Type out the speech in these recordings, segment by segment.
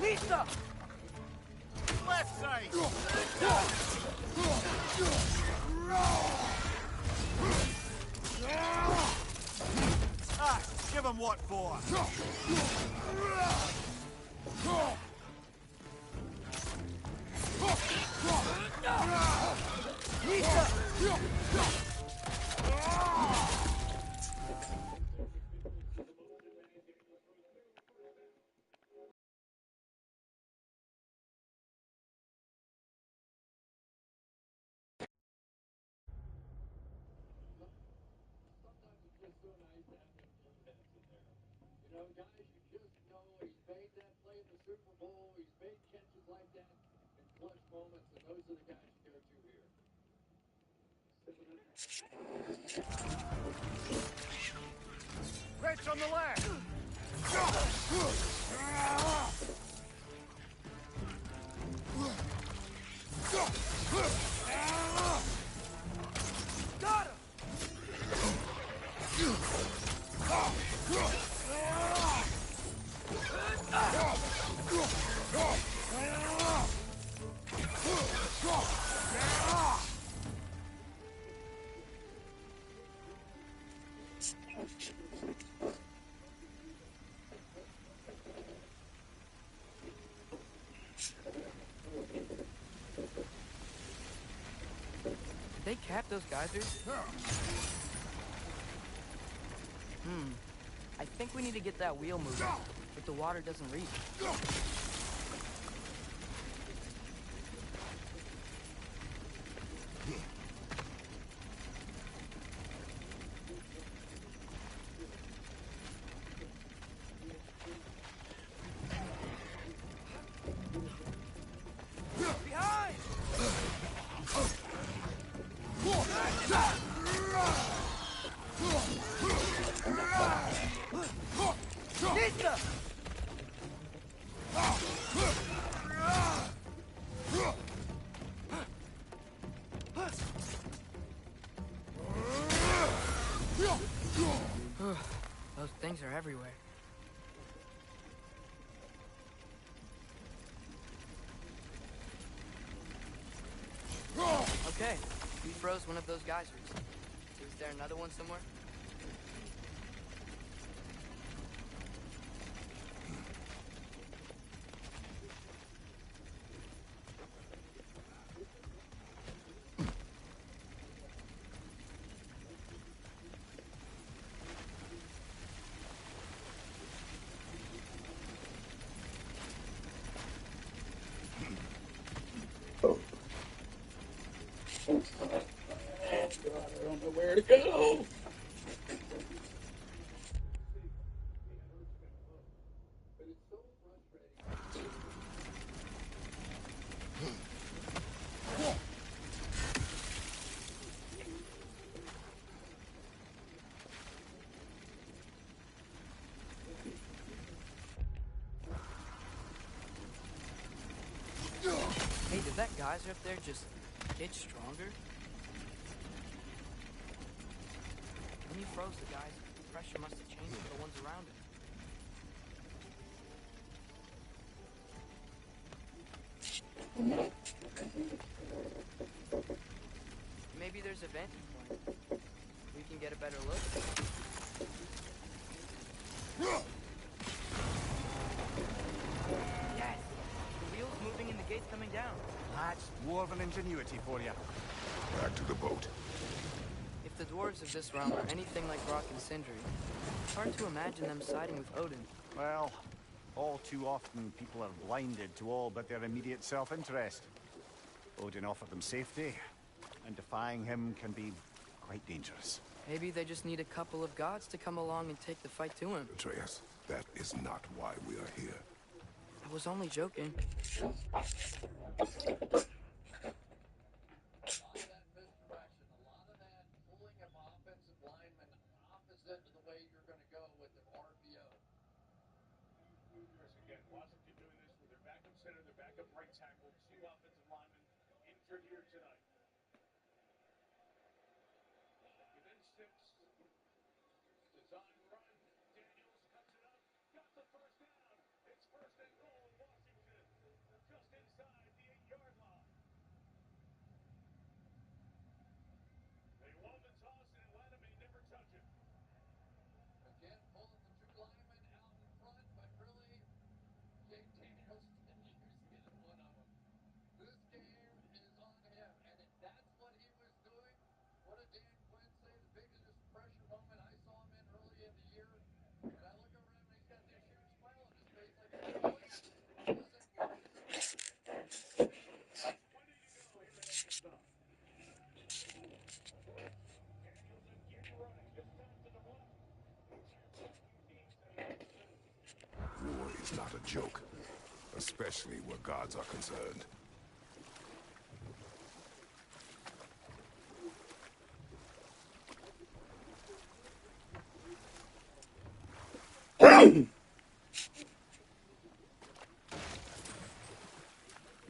Lisa! Left side! Ah, give him what for! Rich on the left! Got him! They cap those geysers? I think we need to get that wheel moving, but the water doesn't reach. Behind! Lisa! Those things are everywhere. Okay, we froze one of those geysers. Is there another one somewhere? I don't know where to go. Hey, did that geyser up there just get stronger? When you froze the geyser, the pressure must have changed for the ones around it. Maybe there's a vantage point. We can get a better look. Yes! The wheel's moving and the gate's coming down. That's dwarven ingenuity for you. Back to the boat. If the dwarves of this realm are anything like Rock and Sindri, it's hard to imagine them siding with Odin. Well, all too often people are blinded to all but their immediate self-interest. Odin offered them safety, and defying him can be quite dangerous. Maybe they just need a couple of gods to come along and take the fight to him. Atreus, that is not why we are here. I was only joking. inside the 8-yard line. They won the toss and Atlanta may never touch it. Again, pulling the two linemen out in front, but really, Jake Daniels getting one of them. This game is on him, and if that's what he was doing, what did Dan Quinn say? The biggest pressure moment I saw him in early in the year, and I look over him, and he's got this huge smile on his face, like he's going, what is it? 20 to go here in Arkansas. Daniels again running, this time to the left. War is not a joke, especially where gods are concerned.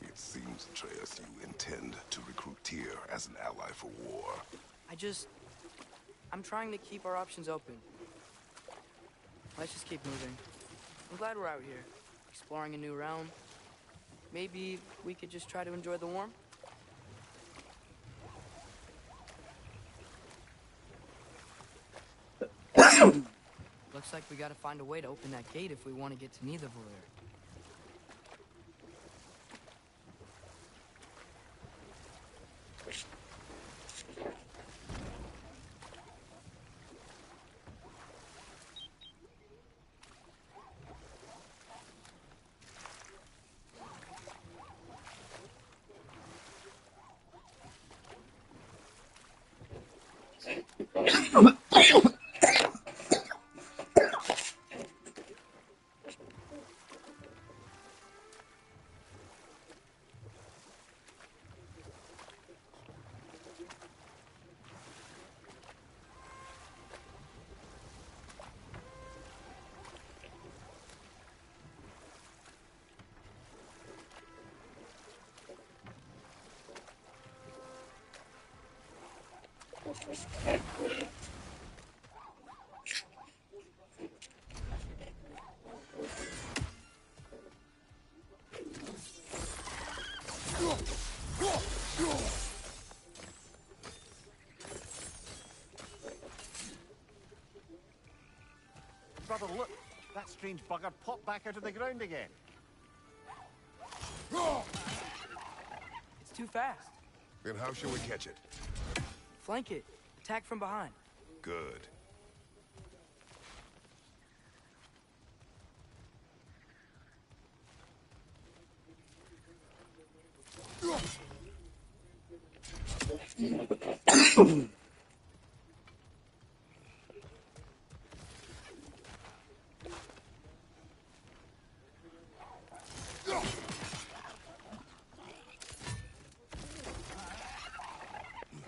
It seems, Atreus, you intend to recruit Tyr as an ally for war. I'm trying to keep our options open. Let's just keep moving. I'm glad we're out here, exploring a new realm. Maybe we could just try to enjoy the warmth? Looks like we gotta find a way to open that gate if we want to get to Nidavellir. Brother, look! That strange bugger popped back out of the ground again. It's too fast. Then how shall we catch it? Flank it. Attack from behind. Good.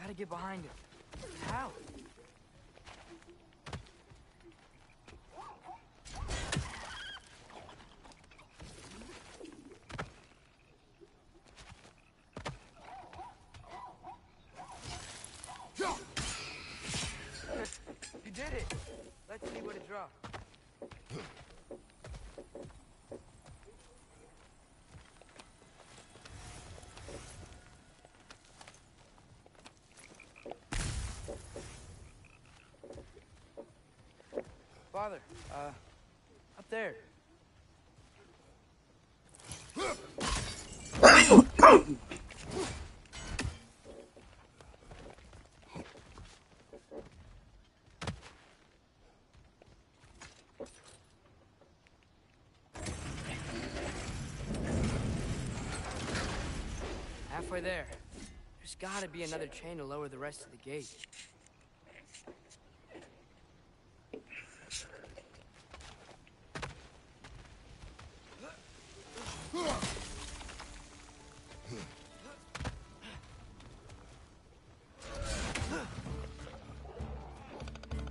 Gotta get behind him. How? You did it! Let's see what it draws. Father, up there. Halfway there. There's gotta be another chain to lower the rest of the gate.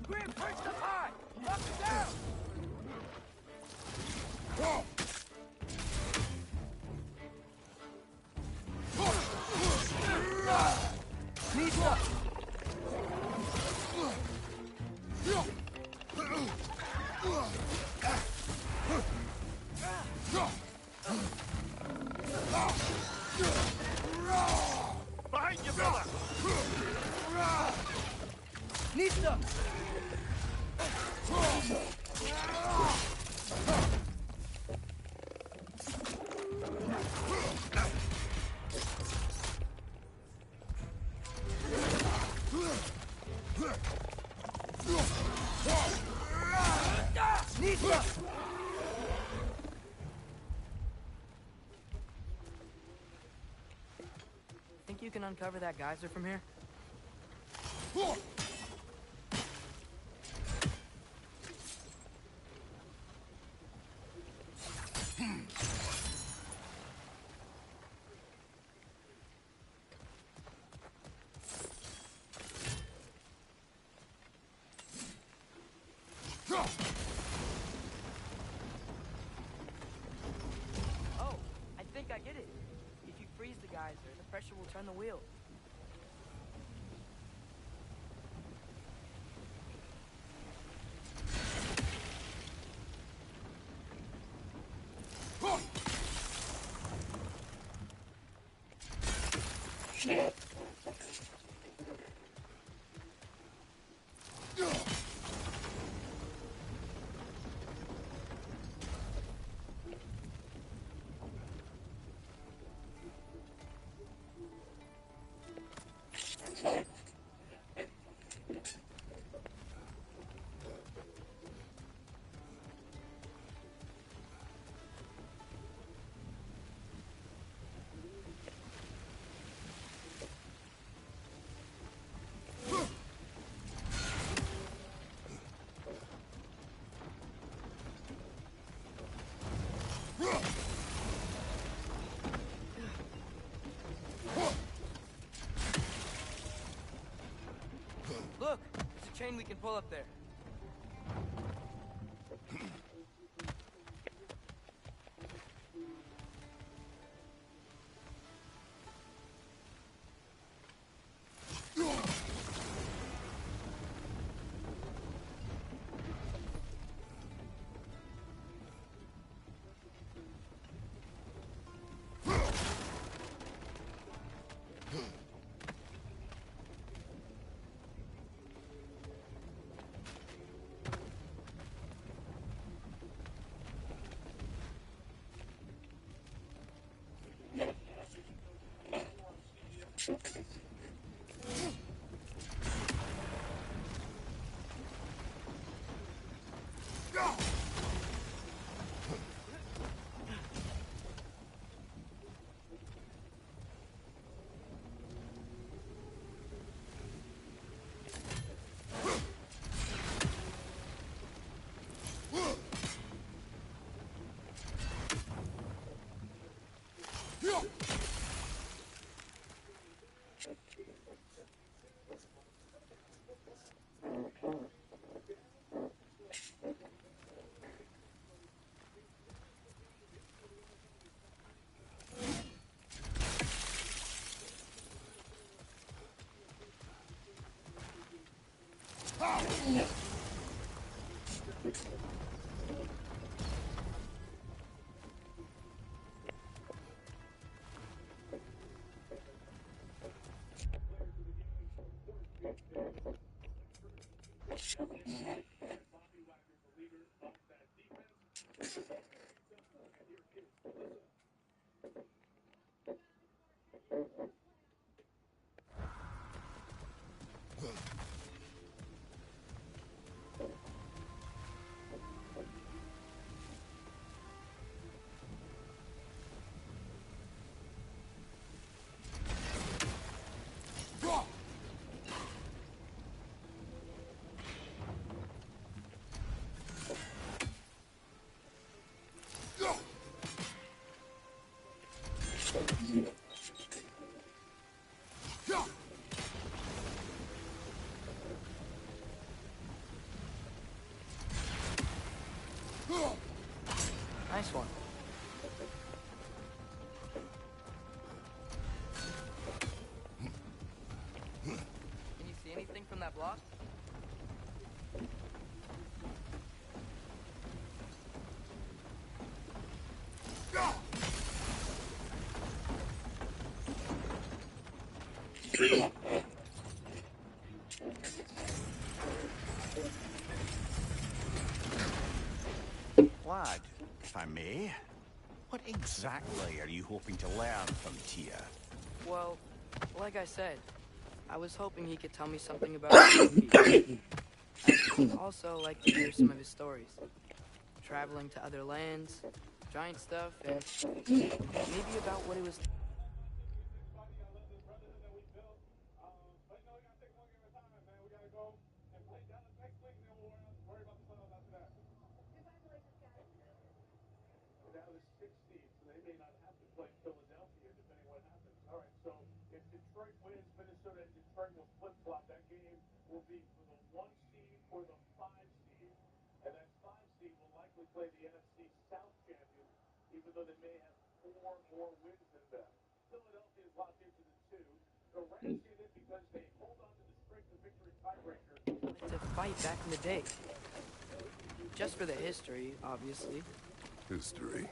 Grim, perched up high! Up and down! Sneeze up! Think you can uncover that geyser from here? Oh, I think I get it. If you freeze the geyser, the pressure will turn the wheel. Look, there's a chain we can pull up there. Nice one. Can you see anything from that block? Lad, if I may, what exactly are you hoping to learn from Tia? Well, like I said, I was hoping he could tell me something about Pete. I'd also like to hear some of his stories. traveling to other lands, giant stuff, and maybe about what it was. Buddy, I love this brotherhood that we built. But no, we gotta take one game at a time, man. We gotta go and play Dallas next week, and then we'll worry about the playoffs after that. Congratulations, guys. Dallas 16th, so they may not have to play Philadelphia, depending what happens. All right, so if Detroit wins, Minnesota and Detroit will flip-flop. That game will be for the 1 seed or the 5 seed, and that 5 seed will likely play the NFC South champion, even though they may have 4 more wins than them. Philadelphia is locked into the 2. The Rams get in because they hold on to the strength of victory tiebreaker. To fight back in the day. Just for the history, obviously. History.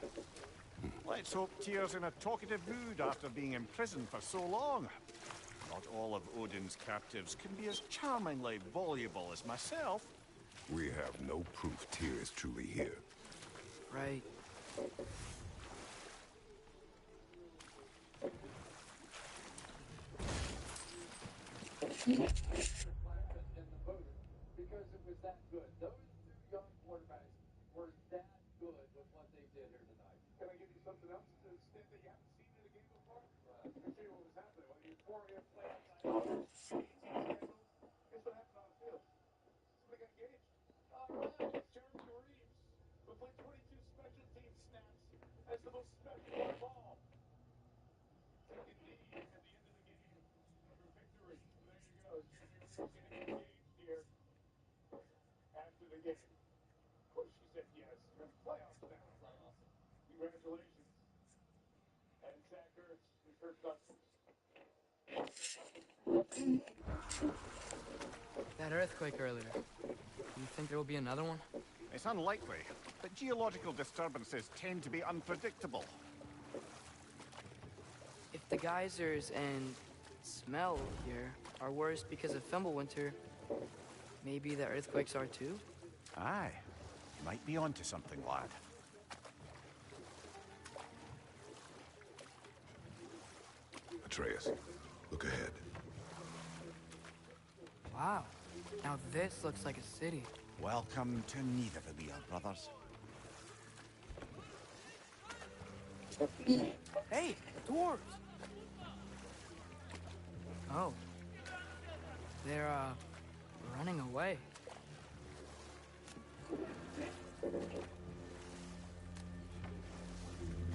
Let's hope Tyr's in a talkative mood after being imprisoned for so long. Not all of Odin's captives can be as charmingly voluble as myself. We have no proof Tyr is truly here. Right. in the voter because it was that good. Those two young quarterbacks were that good with what they did here tonight. Can I give you something else to the extent that you haven't seen in a game before? Let me show you what was happening. When you pour in play outside, guess what happened on the field? Somebody got engaged. All right, Jeremy Reeves, who played 22 special team snaps as the most special of all. Taking knee at the end of the game for victory. There you go. Jeremy Reeves getting engaged here after the game. Of course she said yes. You're in the playoffs now. Congratulations. And Zach Ertz, his first touchdown. That earthquake earlier. You think there will be another one? It's unlikely, but geological disturbances tend to be unpredictable. If the geysers and smell here are worse because of Fimbulwinter, maybe the earthquakes are too? Aye, you might be onto something, lad. Atreus, look ahead. Wow. Now this looks like a city. Welcome to Nidavellir, brothers. Hey, dwarves! Oh. They're, running away.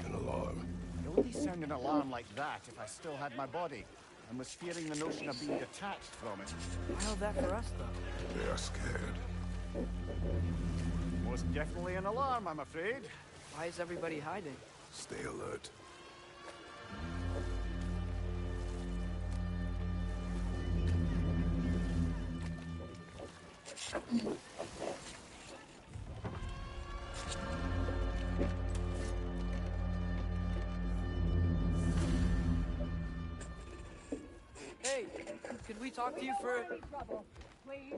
An alarm. It would only sound an alarm like that if I still had my body, and was fearing the notion of being detached from it. Why all that for us, though? They are scared. Most definitely an alarm, I'm afraid. Why is everybody hiding? Stay alert. Hey, could we talk to you for... Any trouble, please?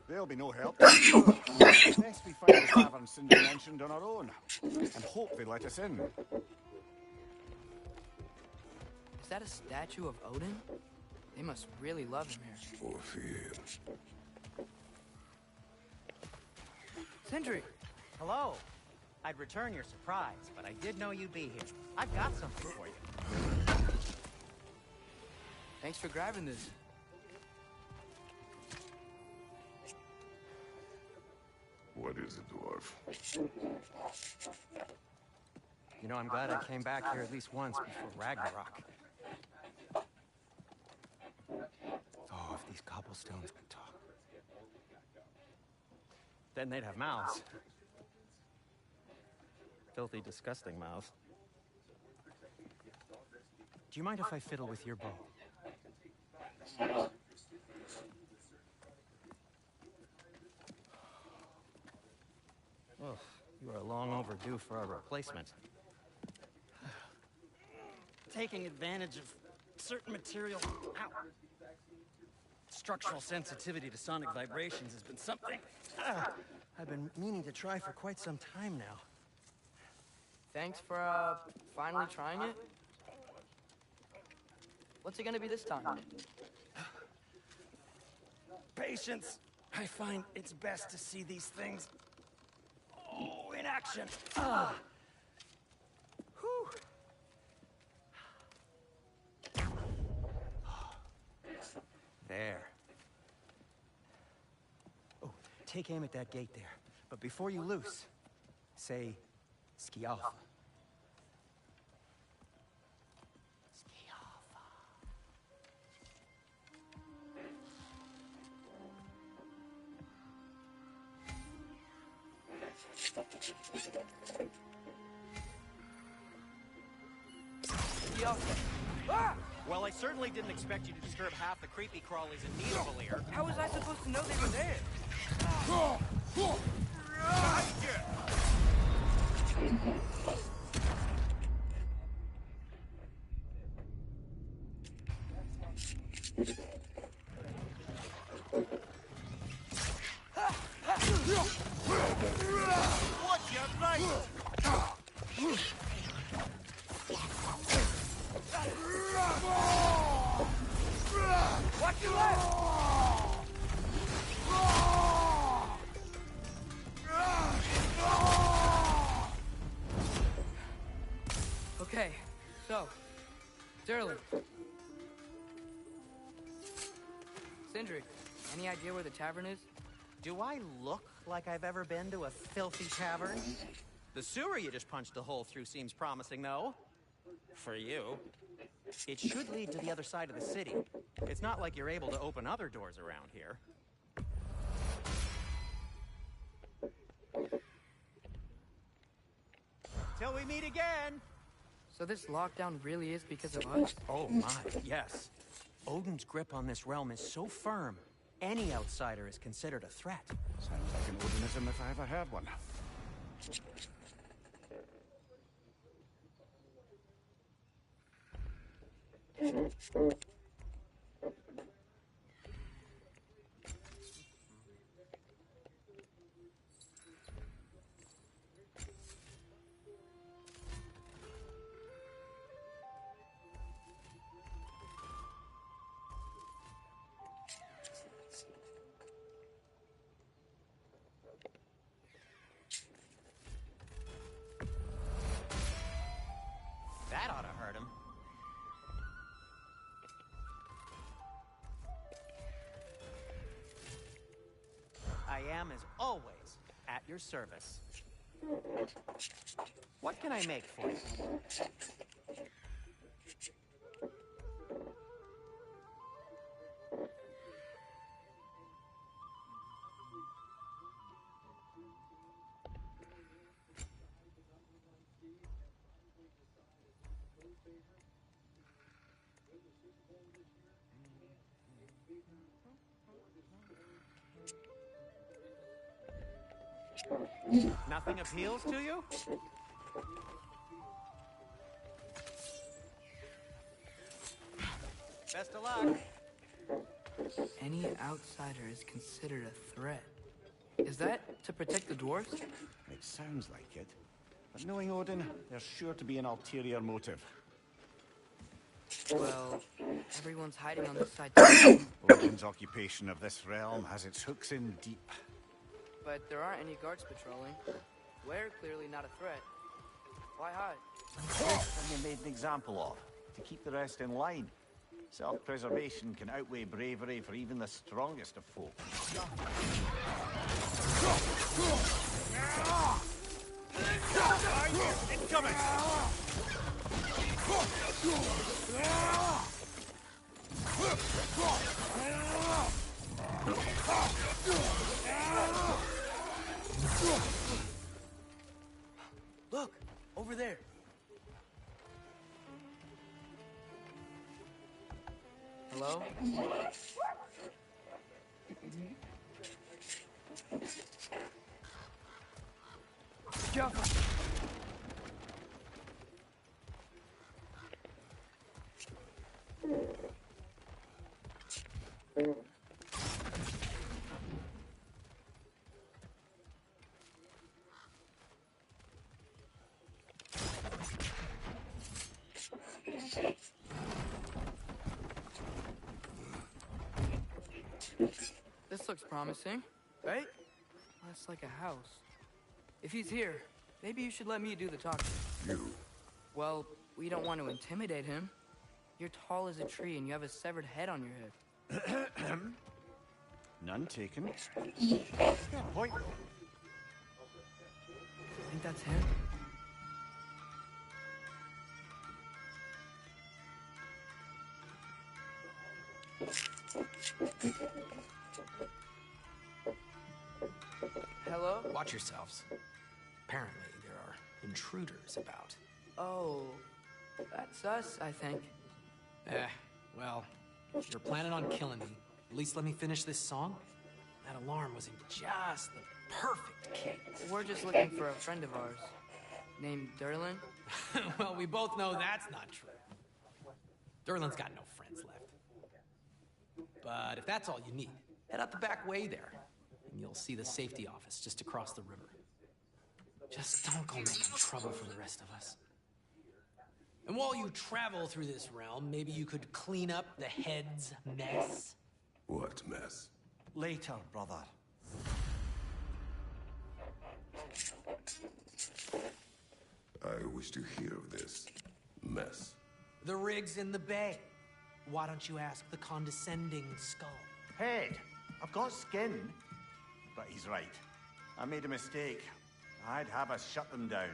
There'll be no help. Best we find the tavern Cinder mentioned on our own, and hope they let us in. Is that a statue of Odin? They must really love him here. Or fear. Sindri! Hello. I'd return your surprise, but I did know you'd be here. I've got something for you. Thanks for grabbing this. What is it, dwarf? You know, I'm glad I came back here at least once before Ragnarok. Oh, if these cobblestones could talk. Then they'd have mouths. Filthy, disgusting mouths. Do you mind if I fiddle with your bow? Oh, you are long overdue for a replacement. Taking advantage of certain material. Ow. Structural sensitivity to sonic vibrations has been something I've been meaning to try for quite some time now. Thanks for, finally trying it. What's it gonna be this time? Patience. I find it's best to see these things in action. Whew. There. Oh, take aim at that gate there. But before you loose, say, Skialfa. Skialfa. Yo. Ah! Well, I certainly didn't expect you to disturb half the creepy crawlies in Nidavellir. How was I supposed to know they were there? What you right? Watch your left! Okay, so, Sterling. Sindri, any idea where the tavern is? Do I look like I've ever been to a filthy tavern? The sewer you just punched a hole through seems promising, though. For you. It should lead to the other side of the city. It's not like you're able to open other doors around here. Till we meet again! So this lockdown really is because of us? Oh my, yes. Odin's grip on this realm is so firm, any outsider is considered a threat. Sounds like an Odinism if I ever heard one. That ought to hurt him. I am, as always, at your service. What can I make for you? Nothing appeals to you? Best of luck. Any outsider is considered a threat. Is that to protect the dwarves? It sounds like it. But knowing Odin, there's sure to be an ulterior motive. Well, everyone's hiding on this side too. Odin's occupation of this realm has its hooks in deep. But there aren't any guards patrolling. We're clearly not a threat. Why hide? And you made an example of, to keep the rest in line. Self-preservation can outweigh bravery for even the strongest of folk. Incoming! Look, over there. Hello? Jump! This looks promising, right? That's like a house. If he's here, Maybe you should let me do the talking. You. Well, we don't want to intimidate him. You're tall as a tree and you have a severed head on your head. None taken. Fair point, though. Think that's him? Hello? Watch yourselves. Apparently, there are intruders about. Oh, that's us, I think. Well, if you're planning on killing me, at least let me finish this song. That alarm was in just the perfect key. We're just looking for a friend of ours, named Derlin. Well, we both know that's not true. Derlin's got no friends left. But if that's all you need, head out the back way there, and you'll see the safety office just across the river. Just don't go making trouble for the rest of us. And while you travel through this realm, maybe you could clean up the head's mess. What mess? Later, brother. I wish to hear of this mess. The rig's in the bay. Why don't you ask the condescending skull? Head, I've got skin. But he's right. I made a mistake. I'd have us shut them down.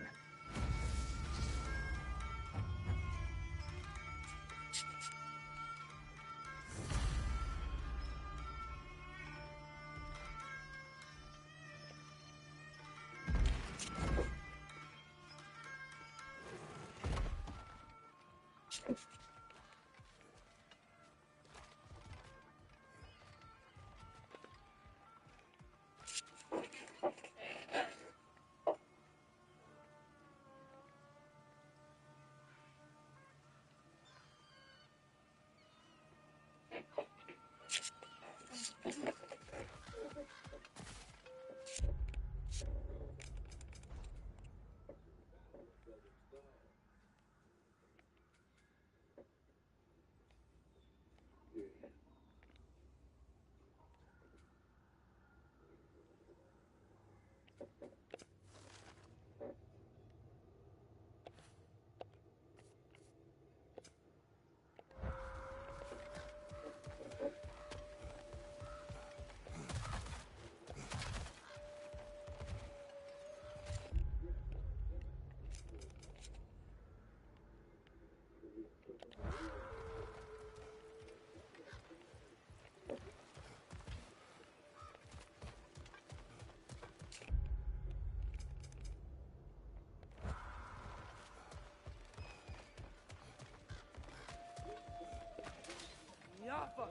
Yaffa!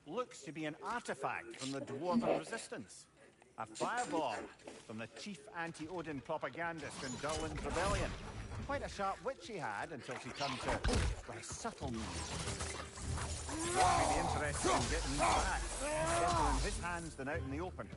Looks to be an artifact from the Dwarven Resistance. A fireball from the chief anti-Odin propagandist in Durlin's rebellion. Quite a sharp wit she had until she turned to very subtle means. What may be interested in getting these back? Better in his hands than out in the open.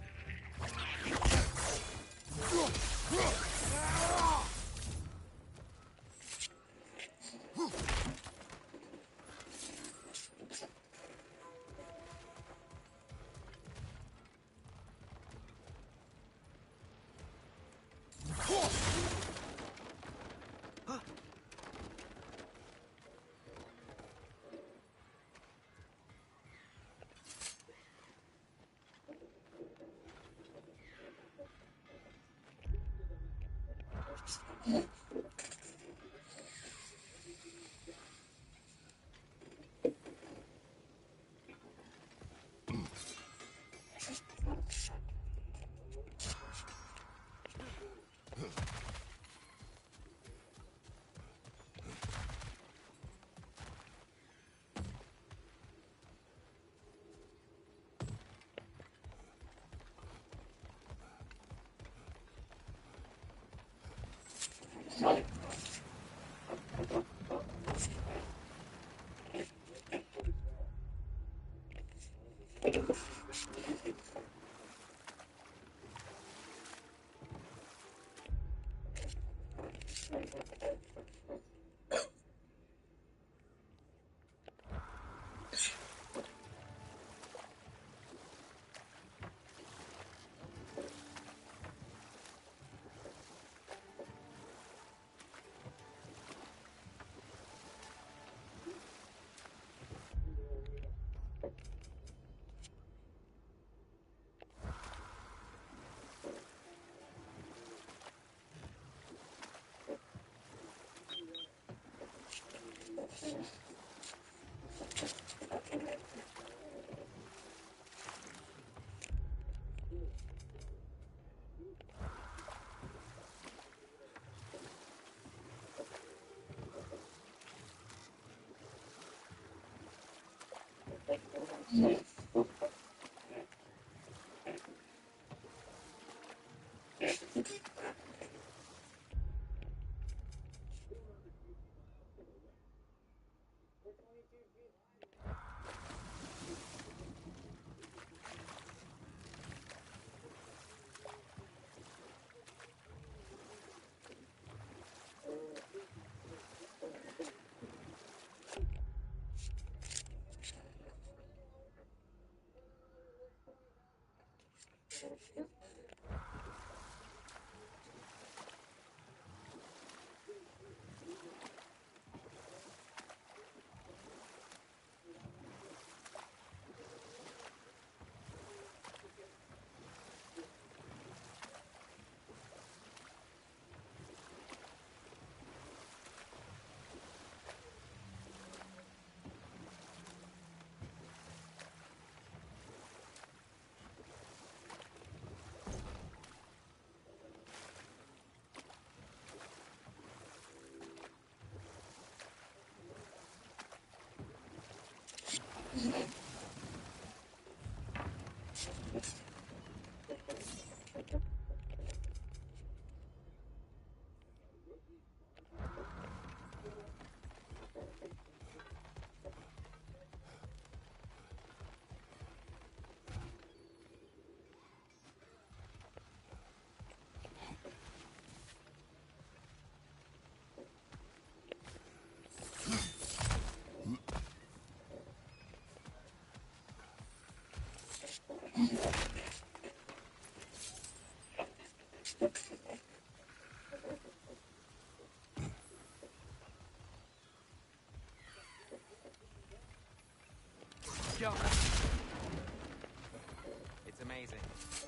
It's amazing.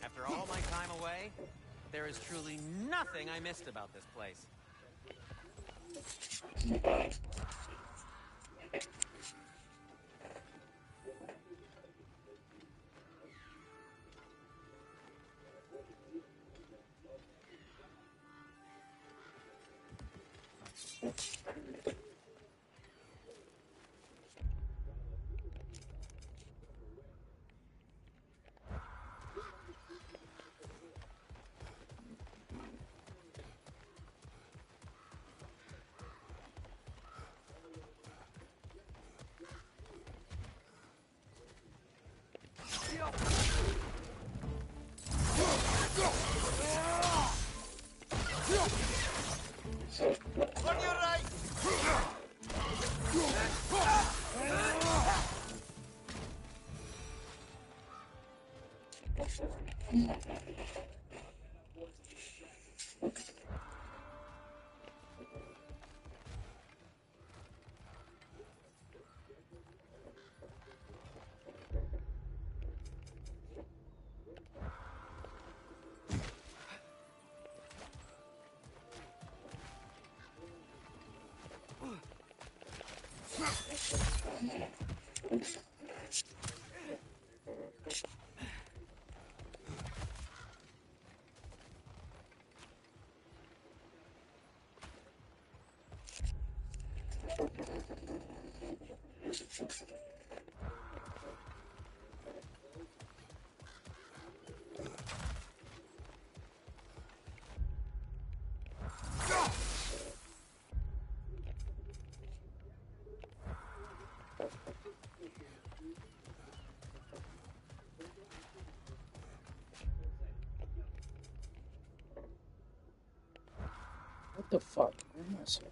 After all my time away, there is truly nothing I missed about this place. On your right! What the fuck? Where am I so?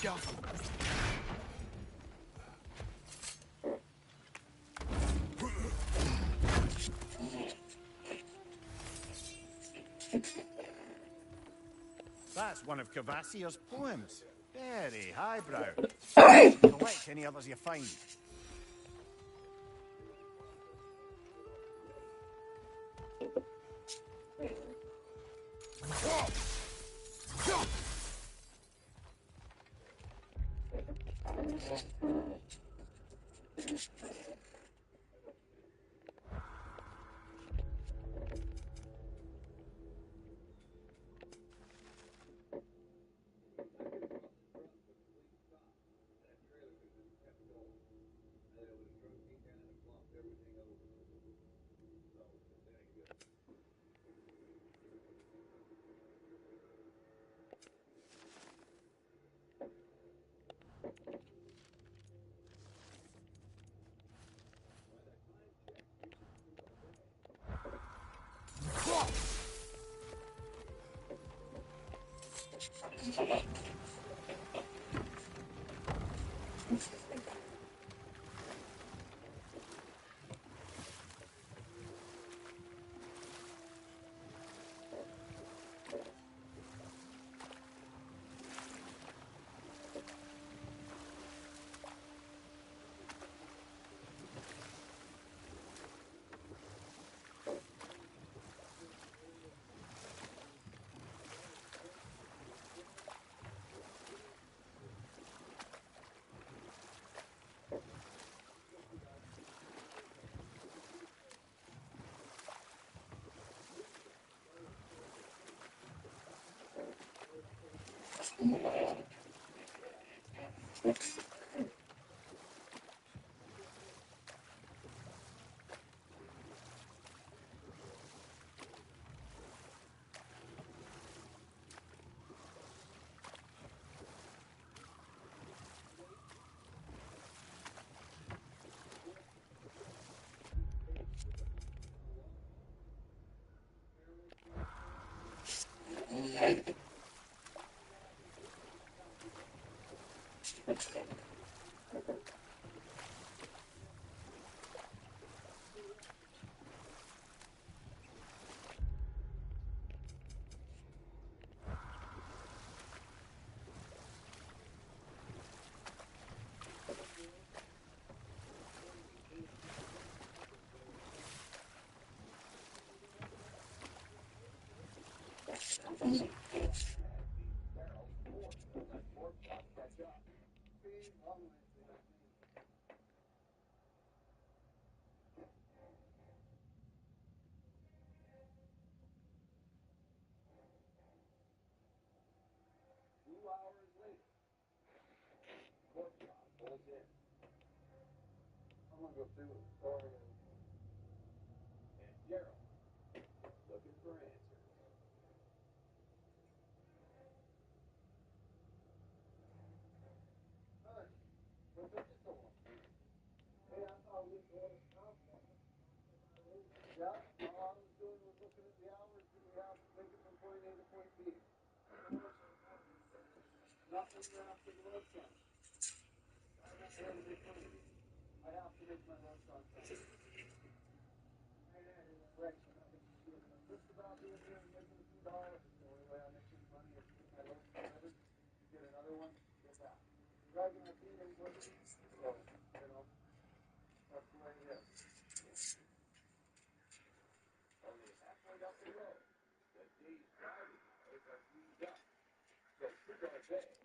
Go. That's one of Cavassier's poems. Very highbrow. Hey! Collect any others you find.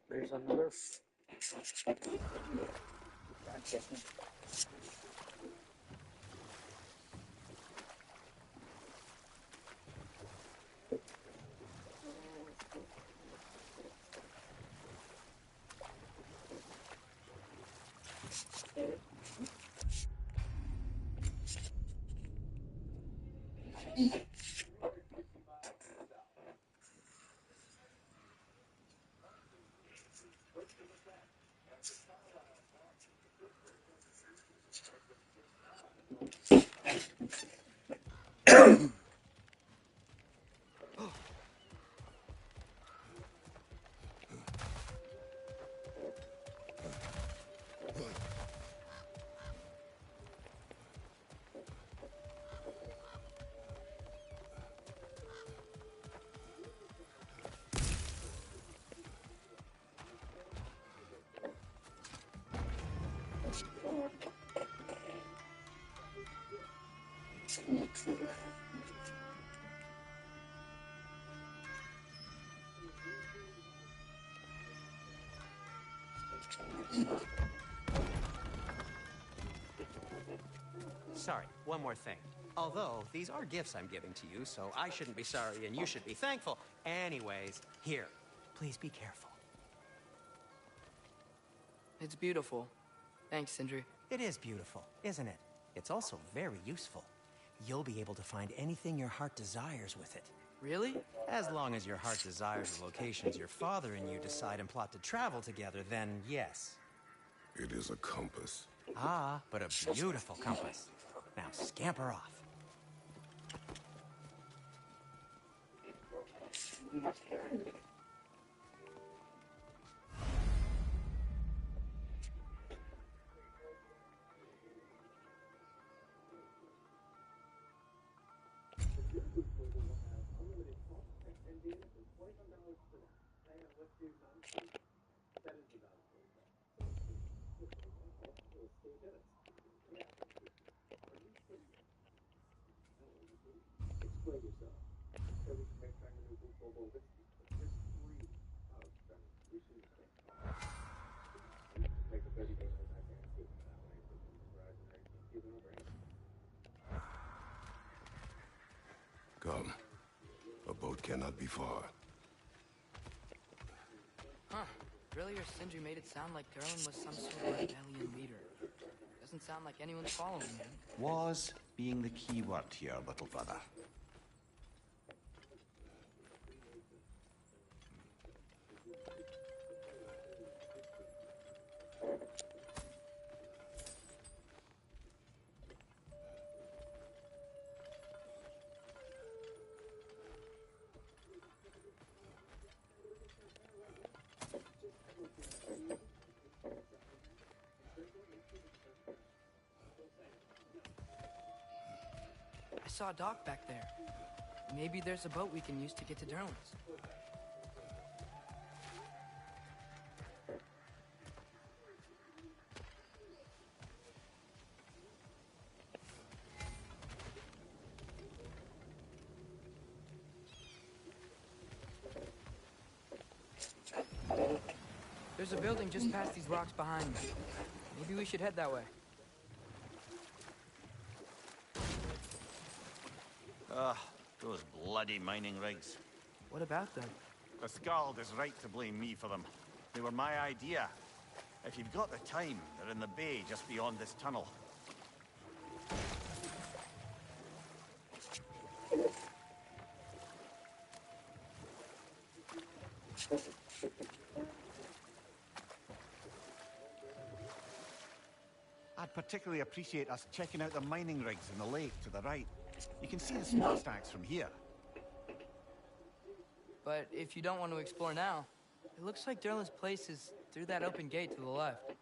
There's another. Gotcha. Sorry, one more thing. Although, these are gifts I'm giving to you, so I shouldn't be sorry and you should be thankful. Anyways, here, please be careful. It's beautiful. Thanks, Sindri. It is beautiful, isn't it? It's also very useful. You'll be able to find anything your heart desires with it. Really? As long as your heart desires the locations your father and you decide and plot to travel together, then yes. It is a compass. Ah, but a beautiful compass. Now scamper off. Come. A boat cannot be far. Huh. Earlier, Sindri made it sound like Durlin was some sort of rebellion leader. Doesn't sound like anyone's following him. Was being the key word here, little brother. I saw a dock back there. Maybe there's a boat we can use to get to Durlin's. There's a building just past these rocks behind me. Maybe we should head that way. Ugh, those bloody mining rigs. What about them? The Skald is right to blame me for them. They were my idea. If you've got the time, they're in the bay just beyond this tunnel. I'd particularly appreciate us checking out the mining rigs in the lake to the right. You can see the smokestacks from here. But if you don't want to explore now... It looks like Derlin's place is through that open gate to the left.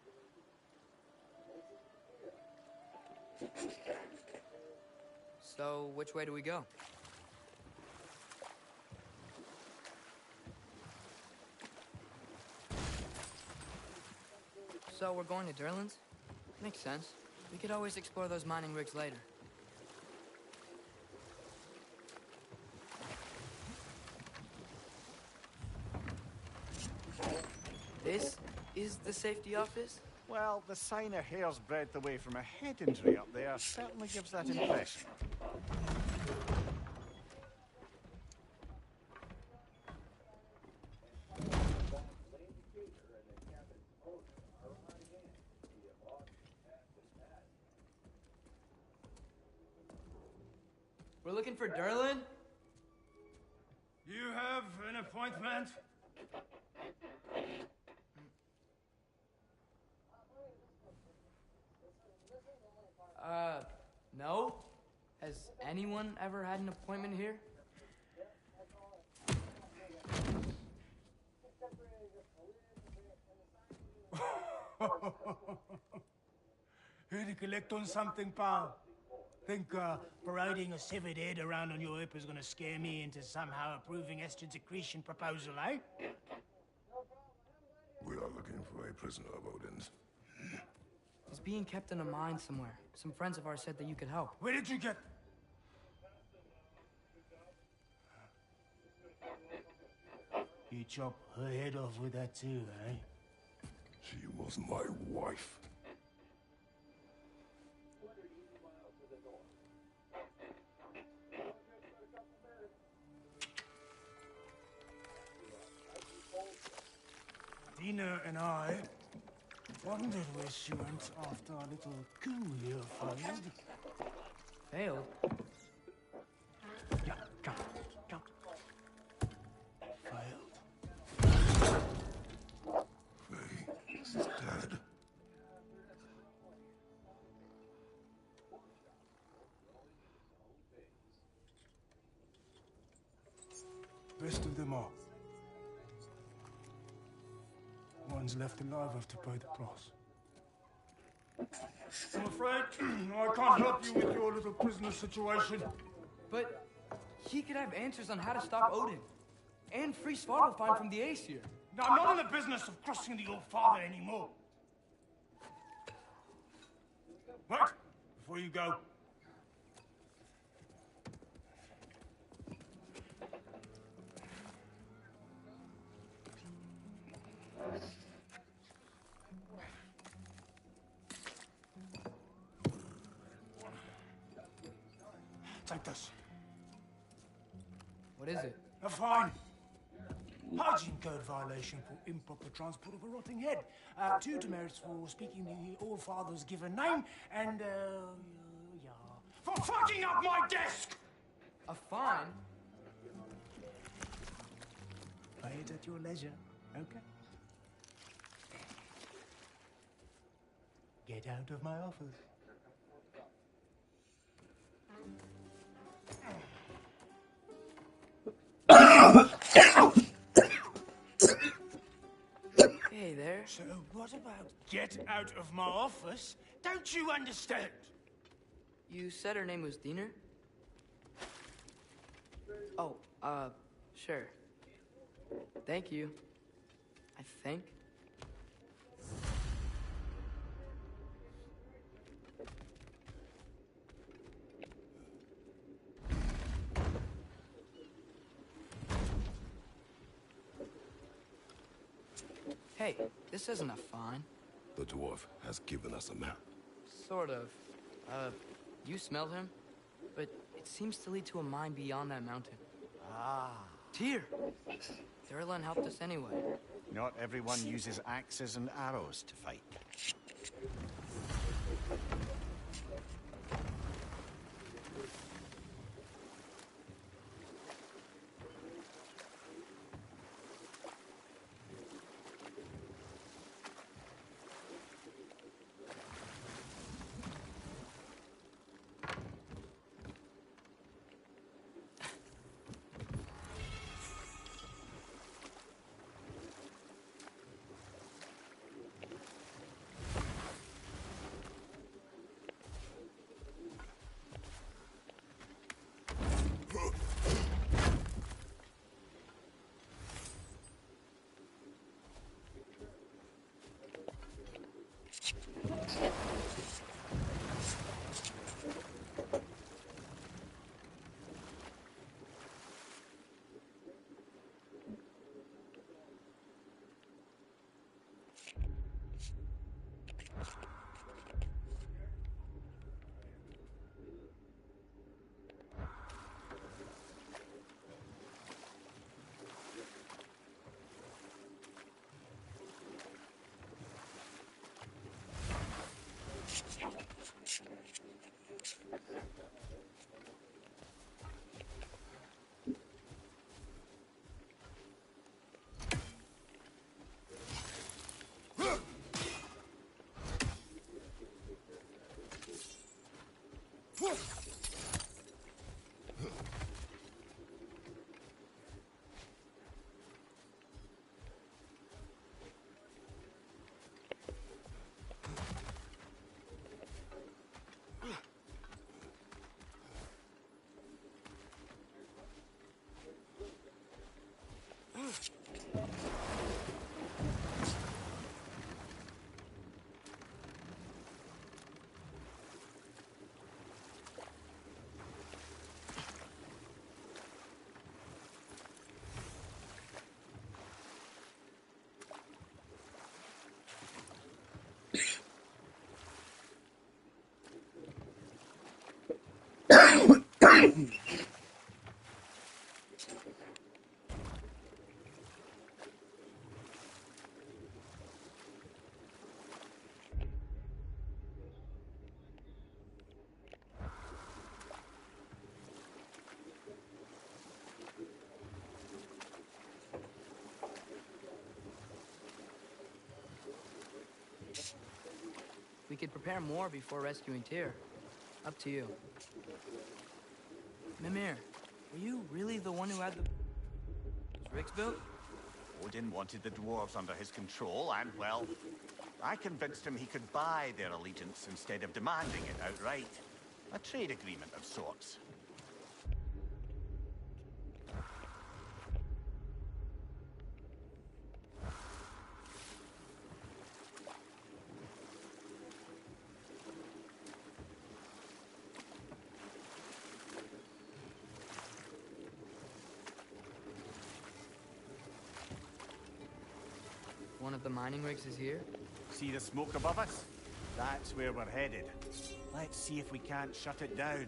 So, which way do we go? So, we're going to Derlin's? Makes sense. We could always explore those mining rigs later. This is the safety office? Well, the sign a hair's breadth away from a head injury up there certainly gives that impression. We're looking for Derlin? You have an appointment? No? Has anyone ever had an appointment here? Here to collect on something, pal? Think parading a severed head around on your hip is gonna scare me into somehow approving estrogen secretion proposal, eh? We are looking for a prisoner of Odin's. He's being kept in a mine somewhere. Some friends of ours said that you could help. Where did you get... You chop her head off with that too, eh? She was my wife. Dina and I wondered where she went after our little coup here failed. Failed? Yeah, come. Failed. Faye is dead. Best of them all. Ones left alive have to pay the price. I'm afraid I can't help you with your little prisoner situation. But he could have answers on how to stop Odin. And free Svartalfheim from the Aesir. Now, I'm not in the business of crossing the old father anymore. Wait, before you go. Take this. What is it? A fine. Hygiene code violation for improper transport of a rotting head. 2 demerits for speaking the All Father's given name, and, yeah. For fucking up my desk! A fine? Pay it at your leisure, okay? Get out of my office. Hey there. So what about get out of my office? Don't you understand? You said her name was Diener? Oh, sure. Thank you. I think. Hey, this isn't a fine. The dwarf has given us a map. Sort of. You smelled him? But it seems to lead to a mine beyond that mountain. Ah. Tyr! Derlin helped us anyway. Not everyone uses axes and arrows to fight. We could prepare more before rescuing Tyr. Up to you. Mimir, were you really the one who had those rigs built? Odin wanted the dwarves under his control, and, well, I convinced him he could buy their allegiance instead of demanding it outright. A trade agreement of sorts. One of the mining rigs is here? See the smoke above us? That's where we're headed. Let's see if we can't shut it down.